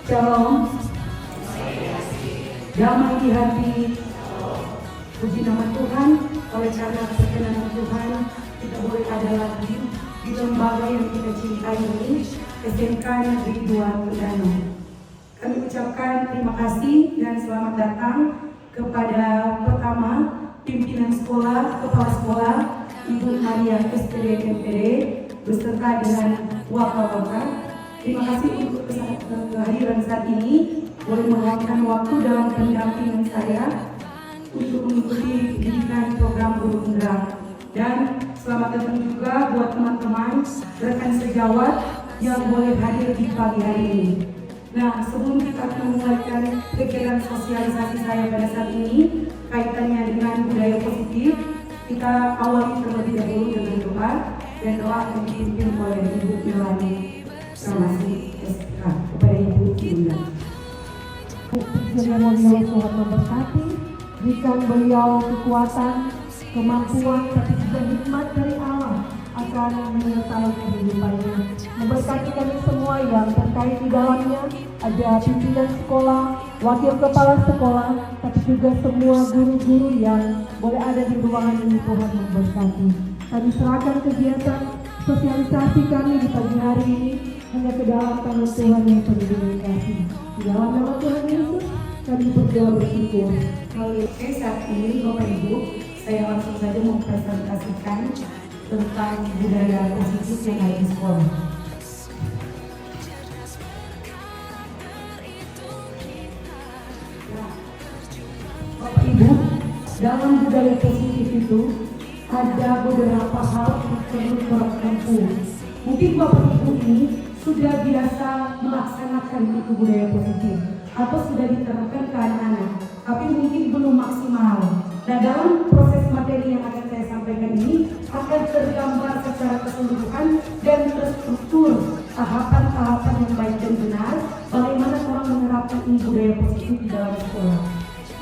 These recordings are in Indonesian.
Shalom. Damai di hati. Puji nama Tuhan, oleh karena perkenan Tuhan kita boleh ada lagi di lembaga yang kita cintai ini, SMK Negeri 2 Perdana. Kami ucapkan terima kasih dan selamat datang kepada pertama pimpinan sekolah, kepala sekolah Ibu Maria SPD MPD beserta dengan wakil-wakil. Terima kasih untuk kehadiran saat ini, boleh meluangkan waktu dalam pendampingan saya untuk mengikuti pendidikan program guru penggerak. Dan selamat datang juga buat teman-teman rekan sejawat yang boleh hadir di pagi hari ini. Nah, sebelum kita memulaikan kegiatan sosialisasi saya pada saat ini kaitannya dengan budaya positif, kita awali terlebih dahulu dengan doa, dan doa akan dipimpin oleh Ibu Melani. Terima kasih kepada Ibu Bunda. Yang mulia Tuhan memberkati, berikan beliau kekuatan, kemampuan, tapi juga hikmat dari Allah akan menyertai kehidupannya. Memberkati kami semua yang terkait di dalamnya, ada pimpinan sekolah, wakil kepala sekolah, tapi juga semua guru-guru yang boleh ada di ruangan ini. Tuhan memberkati. Kami serahkan kegiatan sosialisasi kami di pagi hari ini hanya ke dalam tangan Tuhan yang penuh dengan kasih. Di dalam nama Tuhan Yesus kami berdoa bersyukur. Oke, saat ini Bapak Ibu, saya langsung saja mempresentasikan tentang budaya positif yang ada di sekolah. Bapak Ibu, dalam budaya positif itu ada beberapa hal yang perlu kita tempuh. Mungkin Bapak Ibu ini sudah biasa melaksanakan itu budaya positif atau sudah diterapkan ke anak-anak, tapi mungkin belum maksimal. Nah, dalam proses materi yang akan saya sampaikan ini akan tergambar secara keseluruhan dan terstruktur tahapan-tahapan yang baik dan benar bagaimana orang menerapkan ini budaya positif di dalam sekolah.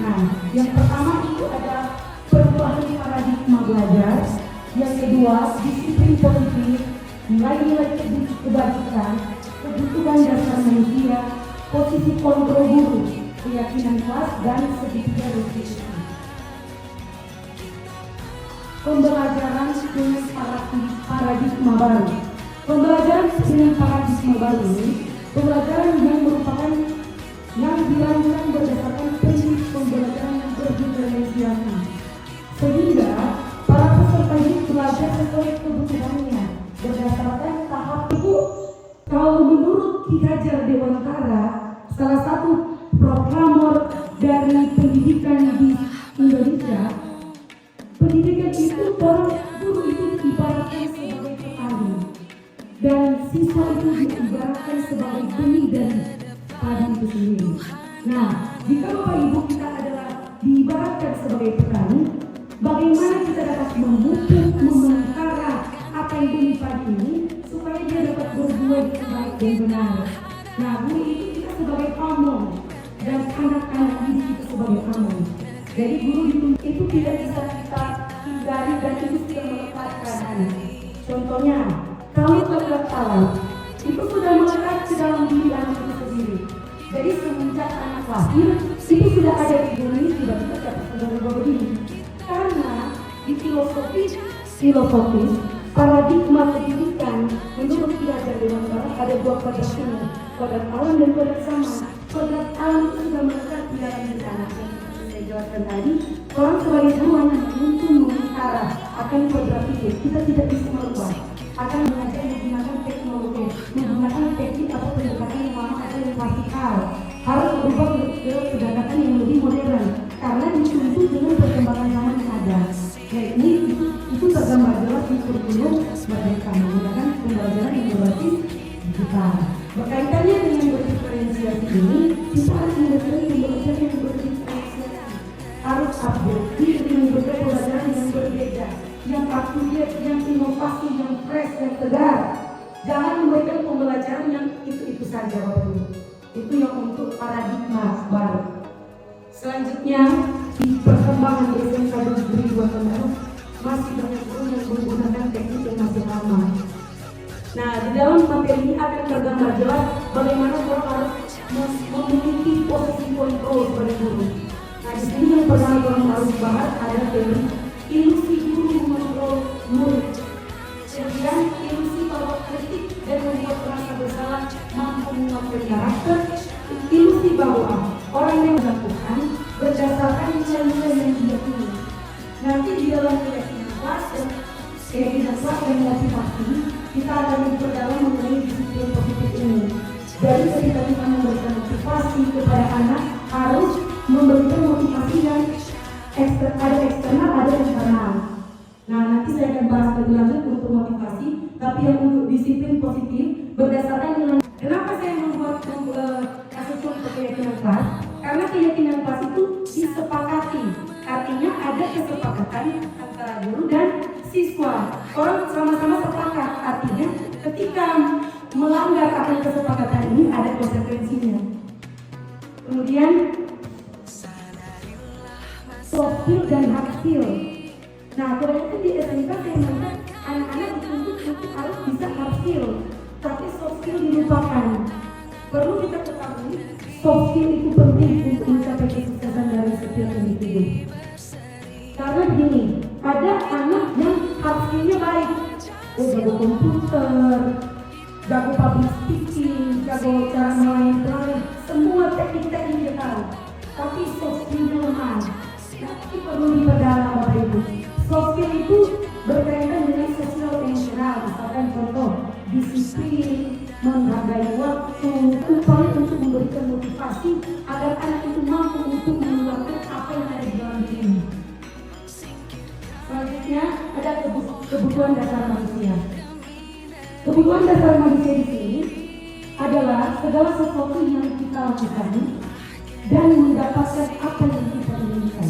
Nah, yang pertama itu ada perubahan paradigma belajar, yang kedua disiplin positif, nilai-nilai kebajikan, kebutuhan dasar manusia, posisi kontrol guru, keyakinan kelas, dan segitiga restitusi. Pembelajaran dengan paradigma baru. Pembelajaran dengan paradigma baru ini pembelajaran yang merupakan yang dirancang berdasarkan prinsip pembelajaran yang berdiferensiasi, sehingga para peserta ini belajar sesuai kebutuhannya berdasarkan tahap itu. Kalau menurut Ki Hajar Dewantara, salah satu proklamer dari pendidikan di Indonesia, pendidikan itu orang guru itu diibaratkan sebagai petani dan siswa itu diibaratkan sebagai benih dari padi itu sendiri. Nah, jika Bapak Ibu kita adalah diibaratkan sebagai petani, bagaimana kita dapat memupuk, memelihara apa yang benih padi ini supaya dia dapat berbuah dengan baik dan benar. Nah, guru itu kita sebagai pamong dan anak-anak didik itu sebagai pamong. Jadi guru itu tidak bisa kita hindari dan itu sudah melekatkan anak. Contohnya, kami terlihat alam itu sudah melekat di dalam diri anak itu sendiri. Jadi semenjak anak lahir itu sudah ada di dunia, tidak bisa dapat berubah begini. Karena di filosofis paradigma pendidikan menurut Ki Hajar Dewantara ada dua kodrat ini, kodrat alam dan kodrat sama. Kodrat alam itu sudah melekat di dalam diri anak. Saya jelaskan tadi, orang sebagai guru hanya menuntun memelihara akan kodrat itu. Kita tidak bisa merubah. Akan mengajar menggunakan teknologi, menggunakan teknik atau pendekatan yang lama atau yang klasikal. Harus berubah ke pendekatan yang lebih modern karena dituntut dengan perkembangan zaman yang ada. Ya, ini itu tergambar jelas di kurikulum Merdeka menggunakan pembelajaran yang berbasis digital. Berkaitannya dengan berdiferensiasi ini, kita harus menggunakan pembelajaran yang berdiferensiasi. Harus update diri dengan berbagai pembelajaran yang berbeda, yang up to date, yang inovasi, yang fresh, yang segar. Jangan memberikan pembelajaran yang itu saja, Bapak Ibu. Itu yang untuk paradigma baru. Selanjutnya, di perkembangan SMK Negeri 2 Perdana masih banyak guru yang menggunakan teknik yang masih lama. Nah, di dalam materi ini akan tergambar jelas bagaimana orang harus memiliki posisi kontrol sebagai guru. Nah, di sini yang pertama orang harus bahas adalah teori ilusi guru mengontrol murid. Kemudian ilusi bahwa kritik dan membuat merasa bersalah mampu menguatkan karakter. Ilusi bahwa orang yang melakukan berdasarkan nilai-nilai yang dia punya. Nanti di dalam keyakinan kelas dan motivasi kita akan memperdalam mengenai disiplin positif ini. Jadi ketika kita memberikan motivasi kepada anak harus memberikan motivasi yang ada eksternal, ada internal. Nah, nanti saya akan bahas lebih lanjut untuk motivasi, tapi yang untuk disiplin positif berdasarkan nilai. Kenapa saya membuat kasus untuk keyakinan kelas? Karena keyakinan kelas itu disepakati, artinya ada kesepakatan antara guru dan siswa. Orang sama-sama sepakat, artinya ketika melanggar akan kesepakatan ini ada konsekuensinya. Kemudian soft skill dan hard skill. Nah, kebanyakan di SMK saya melihat anak-anak dituntut untuk harus bisa hard skill, tapi soft skill dilupakan. Perlu kita ketahui, soft skill itu penting untuk mencapai kesuksesan dari setiap individu. Karena begini, ada anak yang hard skill-nya baik, jago komputer, jago public speaking, jago cara melayani klien, semua teknik-teknik dia tahu, tapi soft skill-nya lemah. Nanti perlu diperdalam Bapak Ibu. Soft skill itu berkaitan dengan sosial emosional, misalkan contoh disiplin, menghargai waktu, upaya untuk memberikan motivasi agar anak itu mampu untuk mengeluarkan apa yang ada di dalam diri. Selanjutnya ada kebutuhan dasar manusia. Kebutuhan dasar manusia di sini adalah segala sesuatu yang kita lakukan dan mendapatkan apa yang kita inginkan.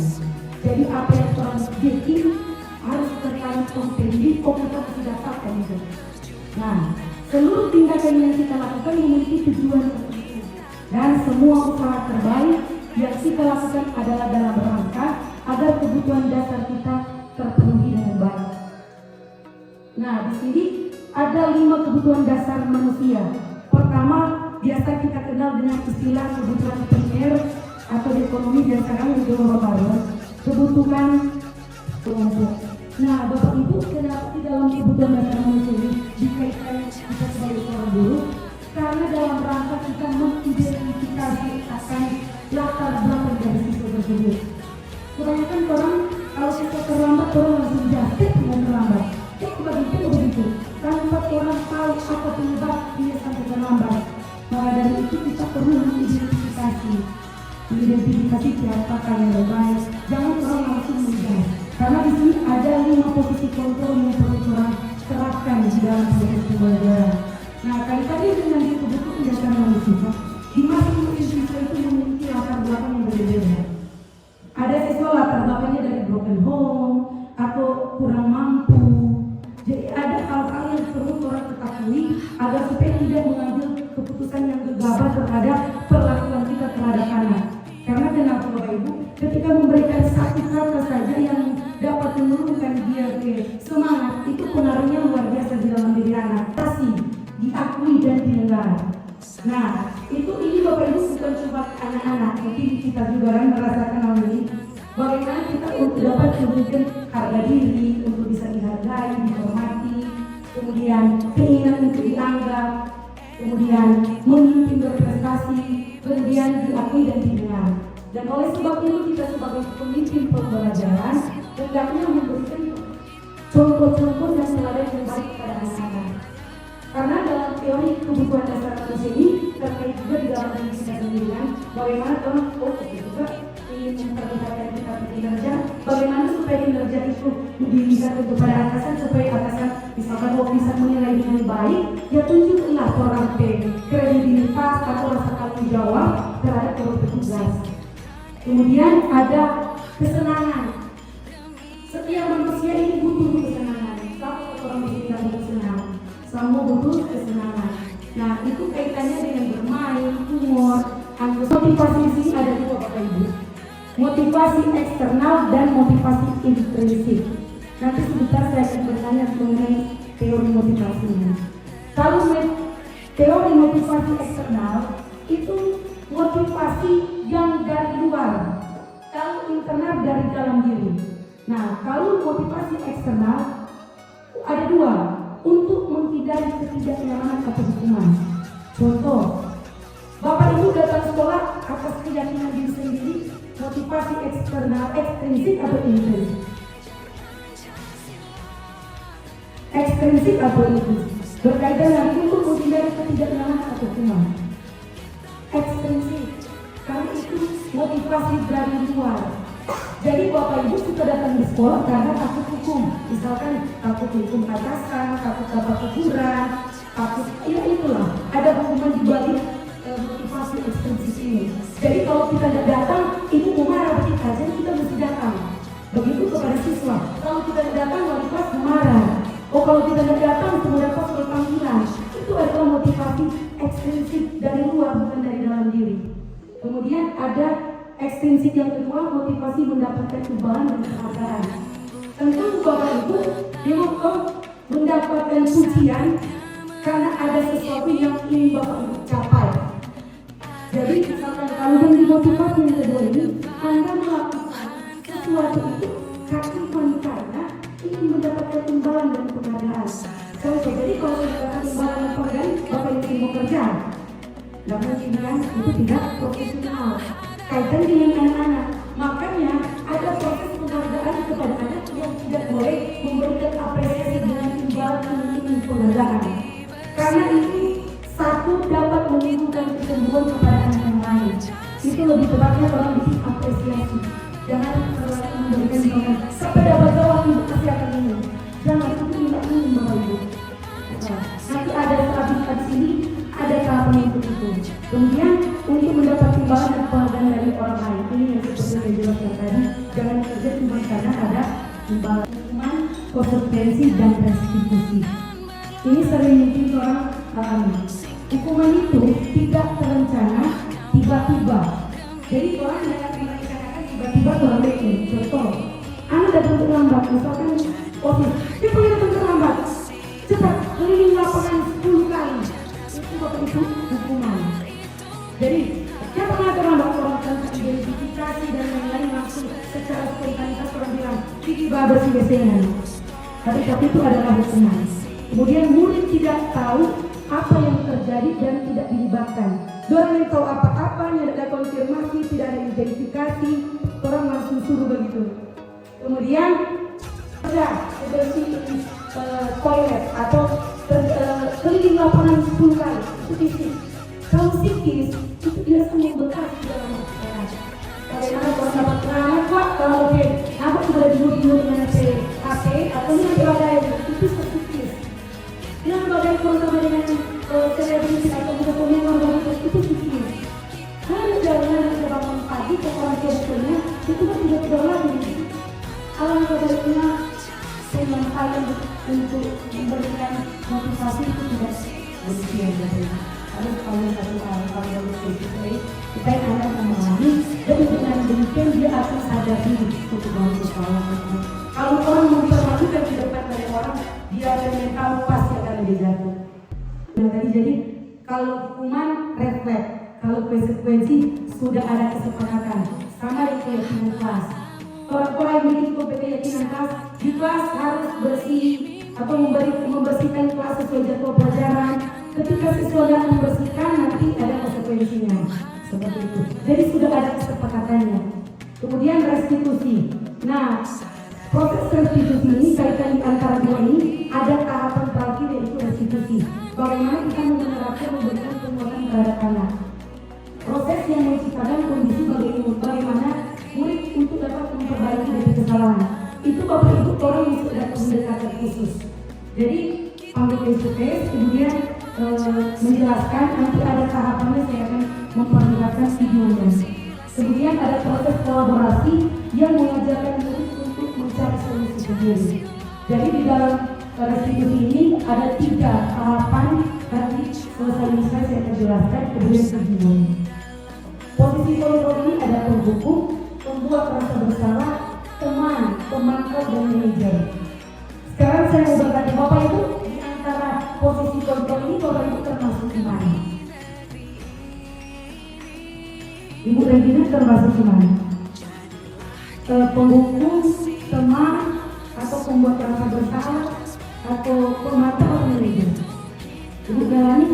Jadi apa yang telah objektif harus terkait kompetitif, kita harus dapatkan itu. Nah, seluruh tindakan yang kita lakukan memiliki tujuan tertentu dan semua usaha terbaik yang kita lakukan adalah dalam rangka agar kebutuhan dasar kita terpenuhi dengan baik. Nah, di sini ada 5 kebutuhan dasar manusia. Pertama, biasa kita kenal dengan istilah kebutuhan primer atau di ekonomi dan sekarang itu baru kebutuhan kelompok. Nah, Bapak Ibu, kenapa di dalam kebutuhan dasar manusia ini dikaitkan kita sebagai seorang guru? Karena dalam rangka kita mengidentifikasi akan latar belakang dari siswa tersebut. Kebanyakan orang kalau siswa terlambat, orang langsung jatuh dengan terlambat. Begitu. Tanpa orang tahu apa penyebab dia sampai terlambat. Maka dari itu kita perlu mengidentifikasi siapa yang terbaik. Jangan orang langsung menjawab. Karena di sini ada 5 posisi kontrol yang perlu orang terapkan di dalam proses pembelajaran. Nah, kali-kali dengan kebutuhan dasar manusia, di masing-masing siswa itu memiliki latar belakang yang berbeda. Ada siswa latar belakangnya dari broken home atau kurang mampu. Jadi ada hal-hal yang perlu orang ketahui agar supaya tidak mengambil keputusan yang gegabah terhadap perlakuan kita terhadap anak. Karena kenapa Bapak Ibu, ketika memberikan satu kata saja yang dapat menurunkan dia ke semangat, itu pengaruhnya luar biasa di dalam diri anak. Pasti diakui dan didengar. Nah, ini Bapak Ibu bukan cuma anak-anak, mungkin kita juga kan merasakan hal ini. Bagaimana kita untuk dapat memberikan harga diri, untuk bisa dihargai, dihormati, kemudian keinginan untuk dianggap, kemudian memimpin berprestasi, kemudian diakui dan didengar. Dan oleh sebab itu kita sebagai pemimpin pembelajaran hendaknya memberikan contoh-contoh dan teladan yang baik kepada anak-anak. Karena dalam teori kebutuhan dasar manusia ini terkait juga di dalam diri kita sendiri kan, bagaimana orang juga ingin memperlihatkan kita kinerja, bagaimana supaya kinerja itu dilihat kepada atasan supaya atasan misalkan mau bisa menilai dengan baik, ya tunjukkanlah orang kredibilitas atau rasa tanggung jawab terhadap petugas. Kemudian ada kesenangan. Setiap manusia ini butuh kesenangan. Satu orang bisa bersenang, semua butuh kesenangan. Nah, itu kaitannya dengan bermain, humor. Motivasi di sini ada 2 Bapak Ibu. Motivasi eksternal dan motivasi intrinsik. Nanti sebentar saya akan bertanya mengenai teori motivasi ini. Kalau teori motivasi eksternal itu motivasi yang dari luar, kalau internal dari dalam diri. Nah, kalau motivasi eksternal ada dua, untuk menghindari ketidaknyamanan atau hukuman. Contoh, Bapak Ibu datang sekolah atas keyakinan diri sendiri, motivasi eksternal, ekstrinsik atau intrinsik? Ekstrinsik atau intrinsik? Berkaitan dengan untuk menghindari ketidaknyamanan atau hukuman. Ekstrinsik, karena itu motivasi dari luar. Jadi Bapak Ibu suka datang di sekolah karena takut hukum, misalkan takut hukum atasan, takut dapat teguran, takut, ya itulah, ada hukuman di balik motivasi ekstrinsik ini. Jadi kalau kita tidak datang, ibu mau marah bagi kita, jadi kita mesti datang. Begitu kepada siswa, kalau kita tidak datang, wali kelas marah. Oh, kalau kita tidak datang, semua dapat surat panggilan. Itu adalah motivasi ekstrinsik dari luar, bukan dari dalam diri. Kemudian ada ekstrinsik yang kedua, motivasi mendapatkan imbalan dan penghargaan. Tentu Bapak Ibu mendapatkan pujian karena ada sesuatu yang ingin Bapak Ibu capai. Jadi misalkan kalau yang dimotivasi yang kedua ini, Anda melakukan sesuatu itu karena ingin mendapatkan imbalan dan penghargaan. Contoh, jadi kalau mendapatkan imbalan dan penghargaan, Bapak Ibu ingin bekerja, nggak mungkin kan? Itu tidak profesional. Kaitan dengan anak-anak, makanya ada proses penghargaan kepada anak yang tidak boleh memberikan apresiasi dengan imbalan dan penghargaan. Karena ini satu dapat menimbulkan kecemburuan kepada anak yang lain. Itu lebih tepatnya orang bikin apresiasi. Jangan terlalu memberikan imbalan. Sepeda bawah ibu pasti akan ini. Jangan itu tidak ingin bawa ibu. Nanti ada habis ini ada tahapan yang begitu. Kemudian untuk mendapat imbalan dan penghargaan dari orang lain, ini yang seperti yang dijelaskan tadi, jangan kerja cuma karena ada imbalan, hukuman, konsekuensi dan restitusi. Ini sering mungkin orang alami. Hukuman itu tidak terencana, tiba-tiba. Jadi orang yang merencanakan tiba-tiba terlambat. Contoh, anak datang terlambat, misalkan dia pengen datang terlambat, cepat keliling lapangan 10 kali. Itu Bapak Ibu hukuman. Jadi dia pernah terlambat, orang tentang identifikasi dan lain-lain langsung secara spontanitas orang bilang Kiki bersih besengan. Tapi itu adalah hukuman. Kemudian murid tidak tahu apa yang terjadi dan tidak dilibatkan. Orang yang tahu apa-apa, tidak ada konfirmasi, tidak ada identifikasi, orang langsung suruh begitu. Kemudian bersih toilet atau keliling lapangan 10 kali, itu fisik. Kalau psikis, itu biasanya bekas di dalam pikiran. Bagaimana kalau dapat keramat kok, kalau mungkin apa sudah dibunuh dengan HP atau dengan badai, itu psikis. Dengan badai sama dengan televisi atau dengan pemain itu psikis. Karena jangan bangun pagi ke orang tuanya, itu kan tidak lagi. Alam sebaliknya penyampaian untuk memberikan motivasi itu tidak demikian dari harus kalau satu hal kalau yang spesifik kita yang akan memahami dan dengan demikian dia akan sadar diri untuk bantu kawan. Kalau orang memperhatikan di depan dari orang, dia akan tahu pasti akan lebih jatuh. Jadi kalau hukuman refleks, kalau konsekuensi sudah ada kesepakatan sama dengan keyakinan kelas. Orang-orang yang memiliki keyakinan kelas di kelas harus bersih atau membersihkan kelas sesuai jadwal pelajaran. Ketika siswa tidak membersihkan nanti ada konsekuensinya seperti itu. Jadi sudah ada kesepakatannya. Kemudian restitusi. Nah, proses restitusi ini kaitan di antara dua ini ada tahapan terakhir yaitu restitusi. Bagaimana kita menerapkan memberikan penguatan terhadap anak. Proses yang menciptakan kondisi bagaimana murid untuk dapat memperbaiki dari kesalahan. Itu Bapak Ibu orang yang sudah pendekatan khusus. Jadi ambil face-to-face, kemudian menjelaskan, nanti ada tahapannya saya akan memperlihatkan videonya. Kemudian ada proses kolaborasi yang mengajarkan murid untuk mencari solusi sendiri. Jadi di dalam restitusi ini ada 3 tahapan, nanti selesai ini saya akan jelaskan kemudian videonya. Posisi kontrol ini ada penghukum, pembuat rasa bersalah, teman, pemangkal dan manajer. Sekarang saya mau bertanya Bapak Ibu, di antara posisi kontrol ini subordinat termasuk gimana? Penghukum, teman, atau pembuat rasa bersalah, atau pemata atau manajer? Ibu jalani?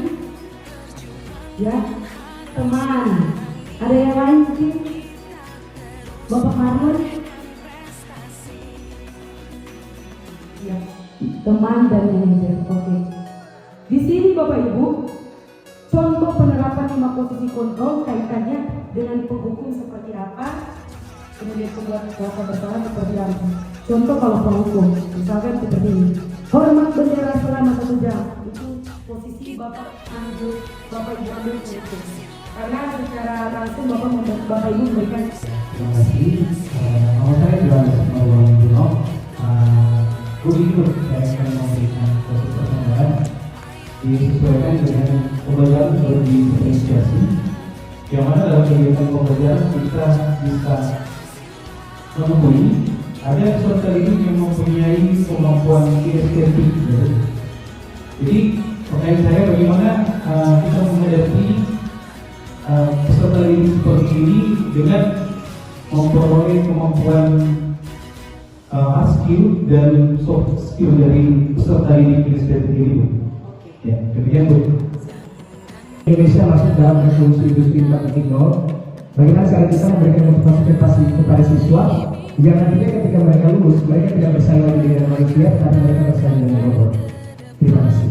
Ya, teman. Ada yang lain mungkin? Bapak Marlon? Ya, teman dan manajer. Oke. Di sini Bapak Ibu, contoh penerapan 5 posisi kontrol kaitannya dengan penghukum seperti apa, kemudian pembuat rasa bersalah seperti apa. Contoh kalau penghukum, misalkan seperti ini. Hormat bendera selama 1 jam. Itu posisi Bapak ambil, Bapak Ibu ambil penghukum. Karena secara langsung Bapak Ibu memberikan. Terima kasih. Nama saya Johannes Maulana Juno. Begitu saya akan memberikan suatu pertanyaan disesuaikan dengan pembelajaran seperti diferensiasi, yang mana dalam kegiatan pembelajaran kita bisa menemui ada peserta didik yang mempunyai kemampuan kinestetik. Jadi pertanyaan saya, bagaimana kita menghadapi peserta didik seperti ini dengan memperoleh kemampuan hard skill dan soft skill dari peserta didik kinestetik ini. Ya, demikian Bu. Indonesia masuk dalam revolusi industri 4.0. Bagaimana cara kita memberikan motivasi kepada siswa yang nantinya ketika mereka lulus, mereka tidak bersaing lagi dengan manusia, tapi mereka bersaing dengan robot. Terima kasih.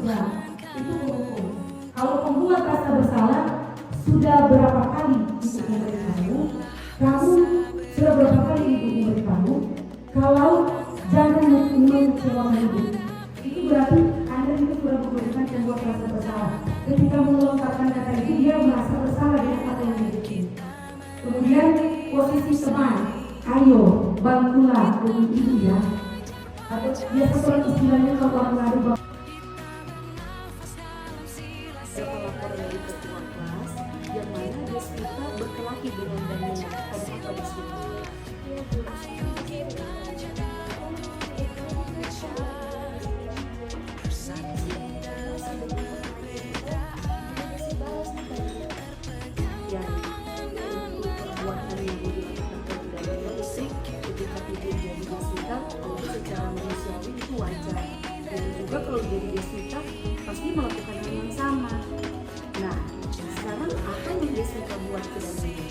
Ya, itu hukum. Kalau pembuat rasa bersalah sudah berapa kali ibu memberitahu, kamu sudah berapa kali ibu memberitahu kalau jangan mengecewakan ibu. Itu berarti Anda itu sudah memberikan pembuat rasa bersalah. Ketika melontarkan kata itu, dia merasa bersalah dengan apa yang dia bikin. Kemudian posisi teman, ayo bantulah ibu ya. Atau biasa orang istilahnya kalau orang lari laporan dari ketua kelas yang mana Deswita berkelahi dengan Daniel. Ada apa di sini? Yang perbuatan yang dilakukan oleh Daniel itu ketika tidak jadi Deswita, secara manusiawi itu wajar. Dan juga kalau jadi Deswita pasti melakukan hal yang sama. Nah, sekarang apa yang Deswita buat ke Daniel?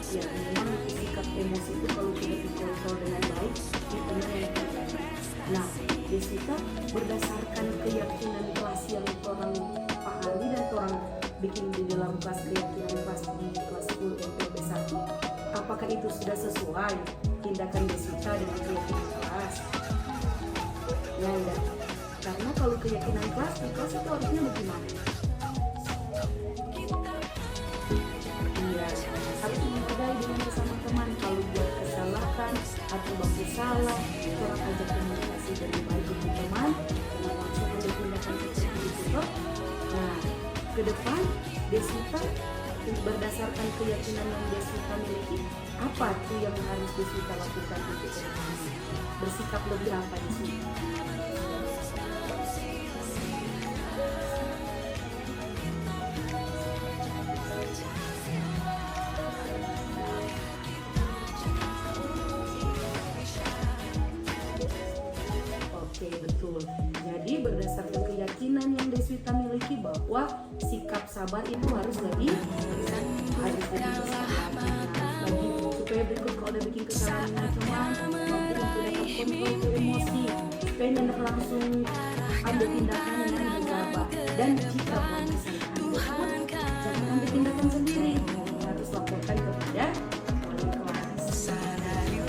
Ya, memang sikap emosi itu kalau tidak dikontrol dengan baik itu menyebabkan. Nah, Deswita berdasarkan keyakinan kelas yang orang pahami dan orang bikin di dalam kelas keyakinan kelas di kelas 10 MPP 1, apakah itu sudah sesuai tindakan Deswita dengan keyakinan kelas? Ya, enggak. Karena kalau keyakinan kelas di kelas itu harusnya bagaimana? Iya, harus menghargai dengan sesama teman. Kalau buat kesalahan atau baku salah, orang ajak komunikasi dengan baik dengan teman, dengan langsung ada tindakan seperti itu. Nah, ke depan Deswita berdasarkan keyakinan yang Deswita miliki, apa tuh yang harus Deswita lakukan untuk ke depan? Bersikap lebih apa di sini? Oke, betul. Jadi berdasarkan keyakinan yang Deswita miliki bahwa sikap sabar itu harus lebih bersabar lagi supaya berikut kalau ada bikin kesalahan dengan teman, mampu untuk dapat kontrol ke emosi, supaya tidak langsung ambil tindakan yang gegabah. Dan jika misalkan Anda jangan ambil tindakan sendiri, harus laporkan kepada wali kelas.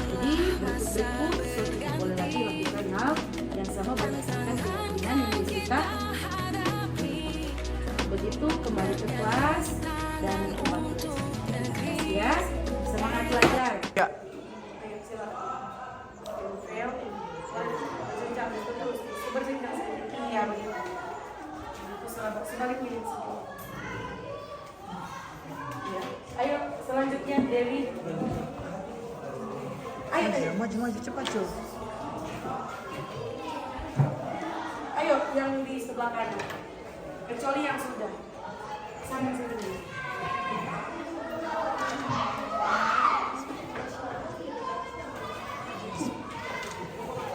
Jadi berikut tidak boleh lagi lakukan hal yang sama berdasarkan keyakinan yang Deswita. Begitu kembali ke kelas dan obat ya. Semangat belajar. Ya. Ayo silakan. Fail. Berjenjang itu terus. Berjenjang saja. Iya begitu. Itu sebalik milik sini. Ya. Ayo selanjutnya Dewi. Ayo. Maju cepat, Cuk. yang di sebelah kanan. Kecuali yang sudah. Sama sini.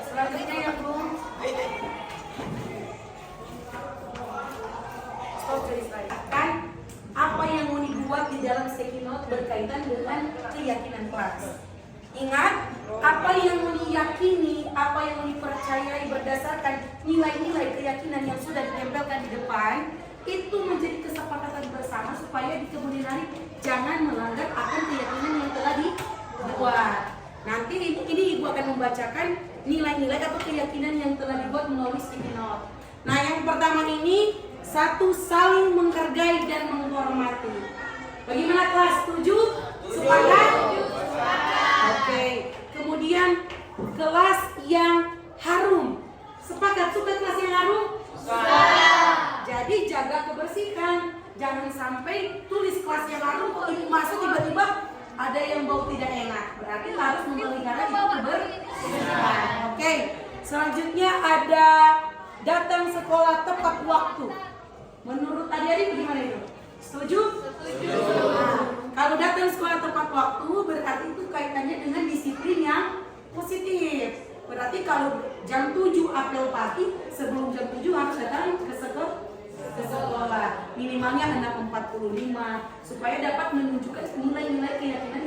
Selanjutnya yang belum. Stop dari slide. Kan apa yang mau dibuat di dalam sticky note berkaitan dengan keyakinan kelas. Ingat, apa yang mau diyakini, apa yang mau dipercayai berdasarkan nilai-nilai keyakinan yang sudah ditempelkan di depan, itu menjadi kesepakatan bersama supaya di kemudian hari jangan melanggar akan keyakinan yang telah dibuat. Nanti ini Ibu akan membacakan nilai-nilai atau keyakinan yang telah dibuat melalui sticky note. Nah, yang pertama ini, satu, saling menghargai dan menghormati. Bagaimana kelas? Setuju? Sepakat? Oke. Kemudian kelas yang harum. Sepakat suka kelas yang harum? Jadi jaga kebersihan. Jangan sampai tulis kelas yang harum, kalau Ibu masuk tiba-tiba ada yang bau tidak enak. Berarti harus memelihara itu kebersihan. Oke. Selanjutnya ada datang sekolah tepat waktu. Menurut adik-adik gimana itu? Setuju? Setuju. Nah, kalau datang sekolah tepat waktu berarti itu kaitannya dengan disiplin yang positif. Berarti kalau jam 7 apel pagi, sebelum jam 7 harus datang ke sekolah. Minimalnya 6.45 supaya dapat menunjukkan nilai-nilai keyakinan